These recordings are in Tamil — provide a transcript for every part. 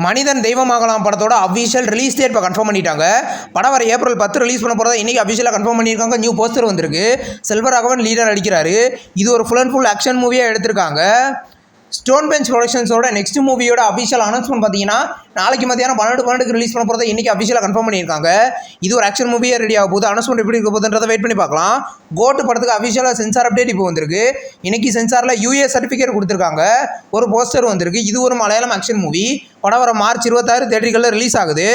மனிதன் தெய்வமாகலாம் படத்தோட அஃபிஷியல் ரிலீஸ் டேட் இப்போ கன்ஃபார்ம் பண்ணிட்டாங்க. படம் வர ஏப்ரல் 10 ரிலீஸ் பண்ண போகிறதா இன்றைக்கி அஃபிஷியலாக கன்ஃபார்ம் பண்ணியிருக்காங்க. நியூ போஸ்டர் வந்திருக்கு. செல்வராகவன் லீடர் அடிக்கிறாரு. இது ஒரு ஃபுல் அண்ட் ஃபுல் ஆக்ஷன் மூவியாக எடுத்திருக்காங்க. ஸ்டோன் பெஞ்ச் ப்ரொடக்ஷன்ஸோட நெக்ஸ்ட் மூவியோட அஃபிஷியல் அனௌன்ஸ்மெண்ட் பார்த்தீங்கன்னா நாளைக்கு மத்தியானம் 12 ரிலீஸ் பண்ண போகிறத இன்றைக்கி அஃபிஷியலாக கன்ஃபார்ம் பண்ணியிருக்காங்க. இது ஒரு ஆக்ஷன் மூவியாக ரெடி ஆக போகுது. அனௌன்ஸ்மெண்ட் எப்படி இருக்க போகுதுன்றதை வெயிட் பண்ணி பார்க்கலாம். கோட் படத்துக்கு அஃபிஷியலாக சென்சார் அப்டேட் இப்போ வந்திருக்கு. இன்றைக்கி சென்சாரில் யூஏ சர்டிஃபிகேட் கொடுத்துருக்காங்க. ஒரு போஸ்டர் வந்திருக்கு. இது ஒரு மலையாளம் ஆக்ஷன் மூவி. படம் வர மார்ச் 26 தேட்டர்களில் ரிலீஸ் ஆகுது.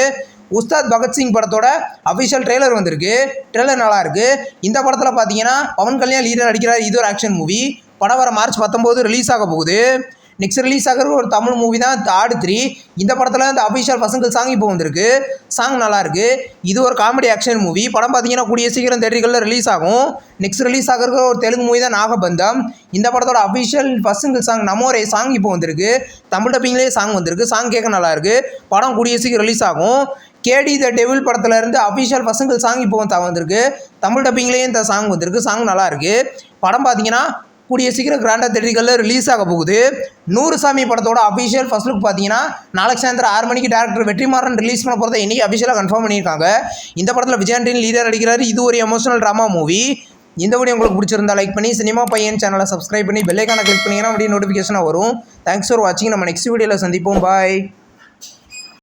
உஸ்தாத் பகத்சிங் படத்தோட அஃபிஷியல் ட்ரெய்லர் வந்திருக்கு. ட்ரெய்லர் நல்லா இருக்குது. இந்த படத்தில் பார்த்தீங்கன்னா பவன் கல்யாண் லீடர் அடிக்கிறார். இது ஒரு ஆக்ஷன் மூவி. படம் வர மார்ச் 19 ரிலீஸ் ஆக போகுது. நெக்ஸ்ட் ரிலீஸ் ஆகிற ஒரு தமிழ் மூவி தான் ஆடு 3. இந்த படத்தில் இந்த அஃபிஷியல் பசங்கள் சாங் இப்போ வந்திருக்கு. சாங் நல்லாயிருக்கு. இது ஒரு காமெடி ஆக்ஷன் மூவி. படம் பார்த்தீங்கன்னா கூடிய சீக்கிரம் தேட்டர்களில் ரிலீஸ் ஆகும். நெக்ஸ்ட் ரிலீஸ் ஆகிற ஒரு தெலுங்கு மூவி தான் நாகபந்தம். இந்த படத்தோட அஃபிஷியல் பசங்கள் சாங் நமோரே சாங் இப்போ வந்திருக்கு. தமிழ் டப்பிங்லேயே சாங் வந்திருக்கு. சாங் கேட்க நல்லாயிருக்கு. படம் கூடிய சீக்கிரம் ரிலீஸ் ஆகும். கேடி த டெவில் படத்தில் இருந்து அஃபிஷியல் பசங்கள் சாங் இப்போ வந்திருக்கு. தமிழ் டப்பிங்லேயே இந்த சாங் வந்திருக்கு. சாங் நல்லாயிருக்கு. படம் பார்த்தீங்கன்னா கூடிய சீக்கிரம் கிராண்டாக தேட்டர்களில் ரிலீஸ் ஆக போகுது. 100 சாமி படத்தோட அஃபிஷியல் ஃபர்ஸ்ட் லுக் பார்த்தீங்கன்னா நாளைக்கு சாயந்தரம் 6 மணிக்கு டேரக்டர் வெற்றிமாறன் ரிலீஸ் பண்ண போகிறத இன்றைக்கி அஃபிஷியலாக கன்ஃபார்ம் பண்ணியிருக்காங்க. இந்த படத்தில் விஜயாண்டின் லீடர் அடிக்கிறாரு. இது ஒரு எமோஷனல் ட்ராமா மூவி. இந்த வீடியோ உங்களுக்கு பிடிச்சிருந்தா லைக் பண்ணி சினிமா பையன் சேனலை சப்ஸ்கிரைப் பண்ணி பெல் ஐக்கானை கிளிக் பண்ணிங்கன்னா அப்படியே நோட்டிஃபிகேஷனாக வரும். தேங்க்ஸ் ஃபார் வாட்சிங். நம்ம நெக்ஸ்ட் வீடியோவில் சந்திப்போம். பாய்.